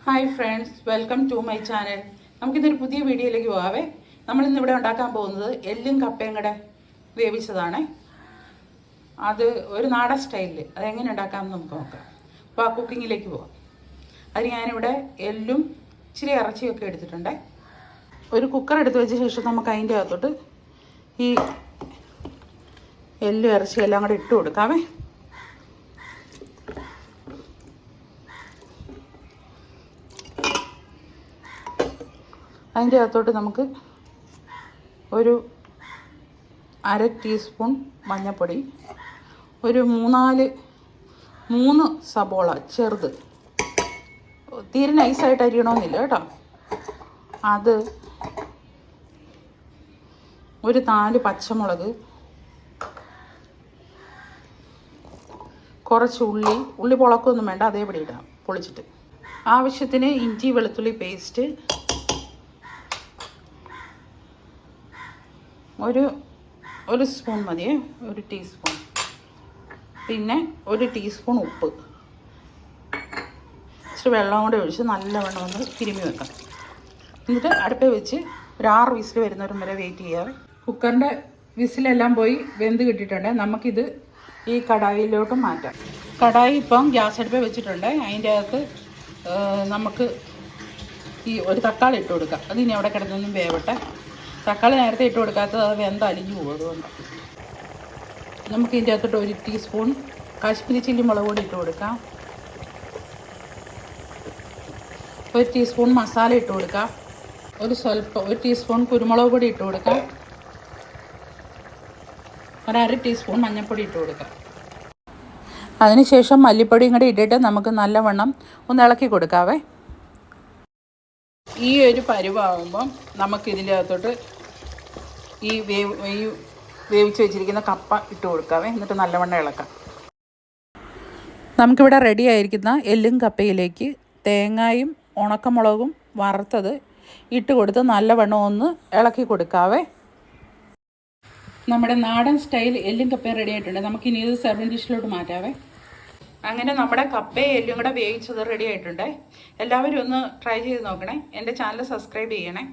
Hi friends, welcome to my channel. നമുക്കിതൊരു പുതിയ വീഡിയോയിലേക്ക് പോകാവേ. നമ്മളിന്നിവിടെ ഉണ്ടാക്കാൻ പോകുന്നത് എല്ലും കപ്പയും കൂടെ വേവിച്ചതാണ്. അത് ഒരു നാടൻ സ്റ്റൈലിൽ അതെങ്ങനെ ഉണ്ടാക്കാമെന്ന് നമുക്ക് നോക്കാം. അപ്പോൾ ആ കുക്കിങ്ങിലേക്ക് പോകാം. അതിന് ഞാനിവിടെ എല്ലും ഇച്ചിരി ഇറച്ചിയൊക്കെ എടുത്തിട്ടുണ്ട്. ഒരു കുക്കർ എടുത്ത് വെച്ച ശേഷം നമുക്ക് അതിൻ്റെ അകത്തോട്ട് ഈ എല്ലും ഇറച്ചിയും എല്ലാം കൂടെ ഇട്ട് കൊടുക്കാവേ. അതിൻ്റെ അകത്തോട്ട് നമുക്ക് ഒരു 1/2 ടീസ്പൂൺ മഞ്ഞൾപ്പൊടി, ഒരു 3 സബോള ചെറുത്, തീരെ നൈസായിട്ട് അരിയണമെന്നില്ല കേട്ടോ, അത്, ഒരു 4 പച്ചമുളക്, കുറച്ച് ഉള്ളി പൊളക്കൊന്നും വേണ്ട, അതേപടി ഇടാം പൊളിച്ചിട്ട്. ആവശ്യത്തിന് ഇഞ്ചി വെളുത്തുള്ളി പേസ്റ്റ്, ഒരു സ്പൂൺ മതിയേ, ഒരു ടീസ്പൂൺ. പിന്നെ ഒരു ടീസ്പൂൺ ഉപ്പ്, ഇച്ചിരി വെള്ളം കൂടെ ഒഴിച്ച് നല്ലവണ്ണം ഒന്ന് തിരുമ്മി വെക്കാം. എന്നിട്ട് അടുപ്പിൽ വെച്ച് ഒരു 6 വിസിൽ വരുന്നവരും വരെ വെയിറ്റ് ചെയ്യാറ്. കുക്കറിൻ്റെ വിസിലെല്ലാം പോയി വെന്ത് കിട്ടിയിട്ടുണ്ട്. നമുക്കിത് ഈ കടായിലോട്ട് മാറ്റാം. കടായി ഇപ്പം ഗ്യാസ് അടുപ്പിൽ വെച്ചിട്ടുണ്ട്. അതിൻ്റെ അകത്ത് നമുക്ക് ഈ ഒരു തക്കാളി ഇട്ട് കൊടുക്കാം. അതിനി അവിടെ കിടന്നൊന്നും വേവട്ടെ. തക്കാളി നേരത്തെ ഇട്ട് കൊടുക്കാത്തത് അത് വെന്ത് അലിഞ്ഞു പോകും. അതുകൊണ്ട് നമുക്ക് ഇതിൻ്റെ അകത്തോട്ട് ഒരു ടീസ്പൂൺ കാശ്മീരി ചില്ലി മുളക് പൊടി ഇട്ട് കൊടുക്കാം. ഒരു ടീസ്പൂൺ മസാല ഇട്ട് കൊടുക്കാം. ഒരു ടീസ്പൂൺ കുരുമുളക് പൊടി ഇട്ട് കൊടുക്കാം. ഒരു 1/2 ടീസ്പൂൺ മഞ്ഞൾപ്പൊടി ഇട്ട് കൊടുക്കാം. അതിനുശേഷം മല്ലിപ്പൊടിയും കൂടി ഇട്ടിട്ട് നമുക്ക് നല്ലവണ്ണം ഒന്ന് ഇളക്കി കൊടുക്കാവേ. ഈ ഒരു പരുവാകുമ്പം നമുക്ക് ഇതിൻ്റെ അകത്തോട്ട് ഈ വേവിച്ച് വെച്ചിരിക്കുന്ന കപ്പ ഇട്ട് കൊടുക്കാവേ. എന്നിട്ട് നല്ലവണ്ണം ഇളക്കാം. നമുക്കിവിടെ റെഡി ആയിരിക്കുന്ന എല്ലും കപ്പയിലേക്ക് തേങ്ങയും ഉണക്കമുളകും വറുത്തത് ഇട്ട് കൊടുത്ത് നല്ലവണ്ണം ഒന്ന് ഇളക്കി കൊടുക്കാവേ. നമ്മുടെ നാടൻ സ്റ്റൈൽ എല്ലും കപ്പയും റെഡി ആയിട്ടുണ്ട്. നമുക്കിനി ഇത് സെർവിങ് ഡിഷിലോട്ട് മാറ്റാവേ. അങ്ങനെ നമ്മുടെ കപ്പയും എല്ലും കൂടെ വേവിച്ചത് റെഡി ആയിട്ടുണ്ട്. എല്ലാവരും ഒന്ന് ട്രൈ ചെയ്ത് നോക്കണേ. എൻ്റെ ചാനൽ സബ്സ്ക്രൈബ് ചെയ്യണേ.